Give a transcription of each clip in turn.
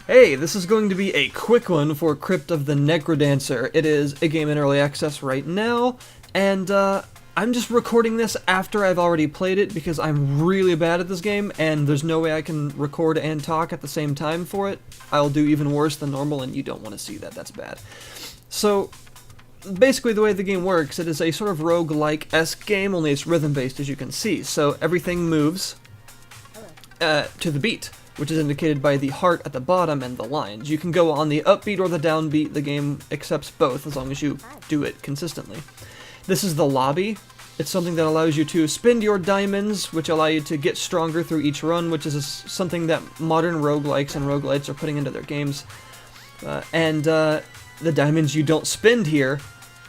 Hey, this is going to be a quick one for Crypt of the Necrodancer. It is a game in early access right now, and I'm just recording this after I've already played it because I'm really bad at this game, and there's no way I can record and talk at the same time for it. I'll do even worse than normal, and you don't want to see that. That's bad. So, basically the way the game works, it is a sort of roguelike-esque game, only it's rhythm-based, as you can see. So everything moves to the beat, which is indicated by the heart at the bottom and the lines. You can go on the upbeat or the downbeat. The game accepts both as long as you do it consistently. This is the lobby. It's something that allows you to spend your diamonds, which allow you to get stronger through each run, which is something that modern roguelikes and roguelites are putting into their games. The diamonds you don't spend here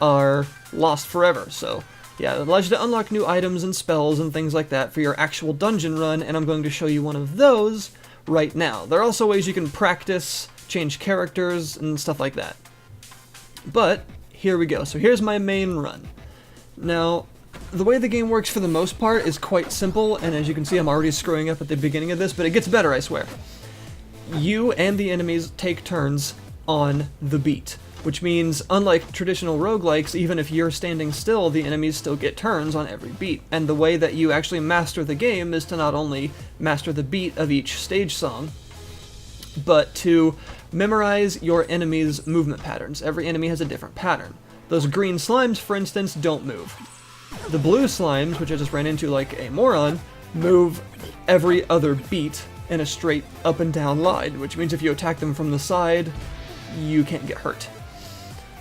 are lost forever, so yeah, it allows you to unlock new items and spells and things like that for your actual dungeon run, and I'm going to show you one of those right now. There are also ways you can practice, change characters, and stuff like that. But, here we go. So here's my main run. Now, the way the game works for the most part is quite simple, and as you can see I'm already screwing up at the beginning of this, but it gets better, I swear. You and the enemies take turns on the beat, which means, unlike traditional roguelikes, even if you're standing still, the enemies still get turns on every beat. And the way that you actually master the game is to not only master the beat of each stage song, but to memorize your enemy's movement patterns. Every enemy has a different pattern. Those green slimes, for instance, don't move. The blue slimes, which I just ran into like a moron, move every other beat in a straight up and down line, which means if you attack them from the side, you can't get hurt.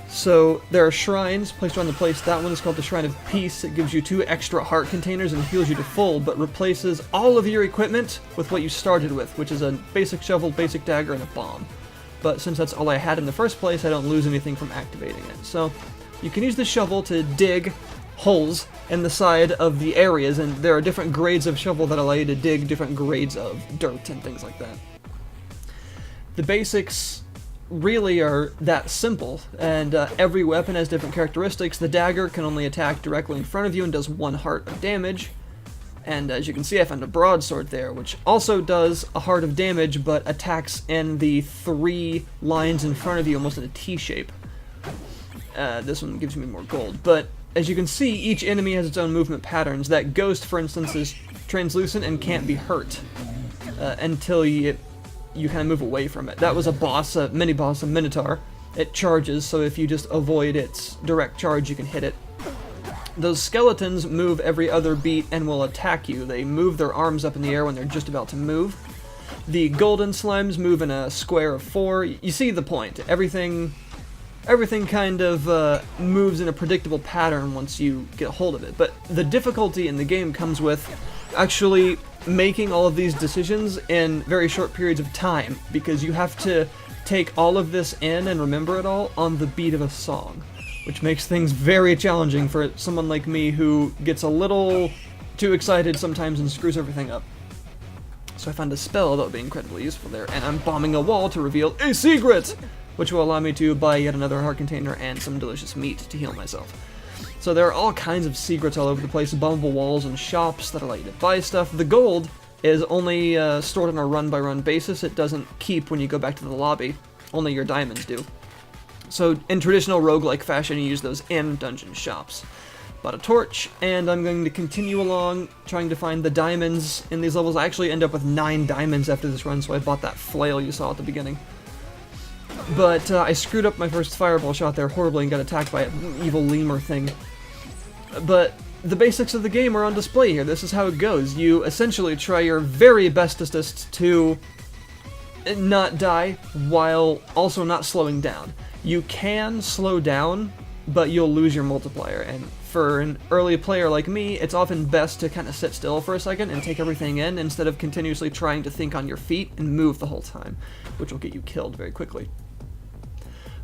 So there are shrines placed around the place. That one is called the Shrine of Peace. It gives you 2 extra heart containers and heals you to full, but replaces all of your equipment with what you started with, which is a basic shovel, basic dagger, and a bomb. But since that's all I had in the first place, I don't lose anything from activating it. So you can use the shovel to dig holes in the side of the areas, and there are different grades of shovel that allow you to dig different grades of dirt and things like that. The basics really are that simple, and every weapon has different characteristics. The dagger can only attack directly in front of you and does 1 heart of damage, and as you can see I found a broadsword there, which also does a heart of damage but attacks in the 3 lines in front of you almost in a T shape. This one gives me more gold, but as you can see each enemy has its own movement patterns. That ghost, for instance, is translucent and can't be hurt until you kind of move away from it. That was a boss, a mini-boss, a Minotaur. It charges, so if you just avoid its direct charge, you can hit it. Those skeletons move every other beat and will attack you. They move their arms up in the air when they're just about to move. The golden slimes move in a square of 4. You see the point. Everything kind of moves in a predictable pattern once you get a hold of it. But the difficulty in the game comes with actually making all of these decisions in very short periods of time, because you have to take all of this in and remember it all on the beat of a song, which makes things very challenging for someone like me who gets a little too excited sometimes and screws everything up. So I found a spell that would be incredibly useful there, and I'm bombing a wall to reveal a secret, which will allow me to buy yet another heart container and some delicious meat to heal myself. So there are all kinds of secrets all over the place, bombable walls and shops that allow you to buy stuff. The gold is only stored on a run-by-run basis. It doesn't keep when you go back to the lobby. Only your diamonds do. So in traditional roguelike fashion, you use those in dungeon shops. Bought a torch, and I'm going to continue along trying to find the diamonds in these levels. I actually end up with 9 diamonds after this run, so I bought that flail you saw at the beginning. But I screwed up my first fireball shot there horribly and got attacked by an evil lemur thing. But the basics of the game are on display here. This is how it goes. You essentially try your very bestest to not die while also not slowing down. You can slow down, but you'll lose your multiplier, and for an early player like me, it's often best to kind of sit still for a second and take everything in instead of continuously trying to think on your feet and move the whole time, which will get you killed very quickly.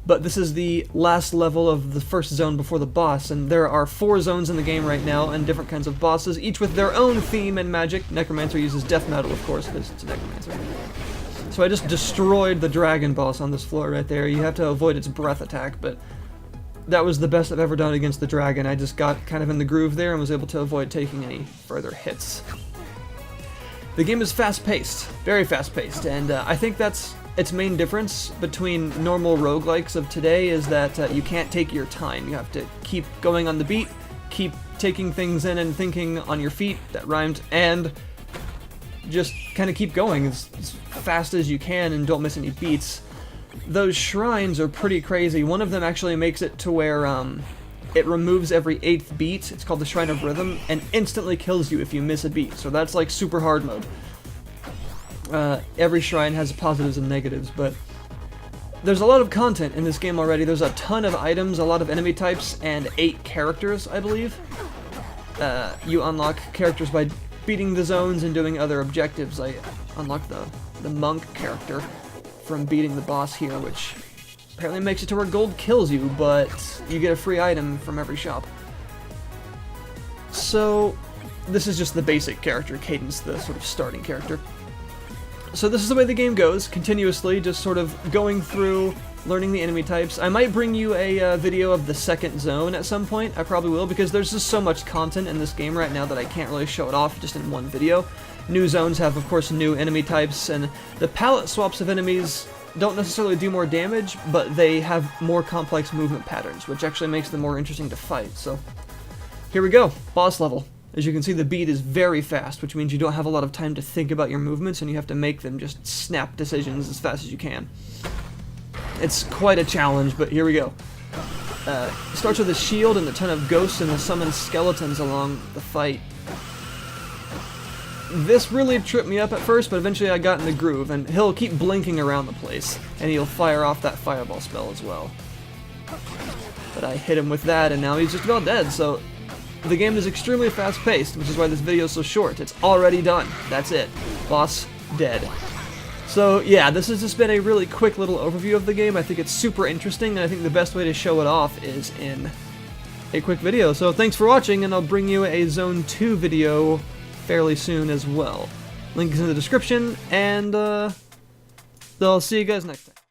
But this is the last level of the first zone before the boss, and there are 4 zones in the game right now, and different kinds of bosses, each with their own theme and magic. Necromancer uses death metal, of course, because it's a Necromancer. So I just destroyed the dragon boss on this floor right there. You have to avoid its breath attack, but that was the best I've ever done against the dragon. I just got kind of in the groove there and was able to avoid taking any further hits. The game is fast-paced, very fast-paced, and I think that's its main difference between normal roguelikes of today is that you can't take your time. You have to keep going on the beat, keep taking things in and thinking on your feet, that rhymed, and just kind of keep going as fast as you can and don't miss any beats. Those shrines are pretty crazy. One of them actually makes it to where it removes every 8th beat. It's called the Shrine of Rhythm, and instantly kills you if you miss a beat. So that's like super hard mode. Every shrine has positives and negatives, but there's a lot of content in this game already. There's a ton of items, a lot of enemy types, and 8 characters, I believe. You unlock characters by beating the zones and doing other objectives. I unlocked the monk character from beating the boss here, which apparently makes it to where gold kills you, but you get a free item from every shop. So this is just the basic character, Cadence, the sort of starting character. So this is the way the game goes, continuously, just sort of going through, learning the enemy types. I might bring you a video of the second zone at some point, I probably will, because there's just so much content in this game right now that I can't really show it off just in one video. New zones have, of course, new enemy types, and the palette swaps of enemies don't necessarily do more damage, but they have more complex movement patterns, which actually makes them more interesting to fight. So here we go, boss level. As you can see, the beat is very fast, which means you don't have a lot of time to think about your movements, and you have to make them just snap decisions as fast as you can. It's quite a challenge, but here we go. It starts with a shield and a ton of ghosts, and will summon skeletons along the fight. This really tripped me up at first, but eventually I got in the groove, and he'll keep blinking around the place, and he'll fire off that fireball spell as well. But I hit him with that, and now he's just about dead, so the game is extremely fast-paced, which is why this video is so short. It's already done. That's it. Boss dead. So yeah, this has just been a really quick little overview of the game. I think it's super interesting, and I think the best way to show it off is in a quick video. So thanks for watching, and I'll bring you a Zone 2 video fairly soon as well. Link is in the description, and I'll see you guys next time.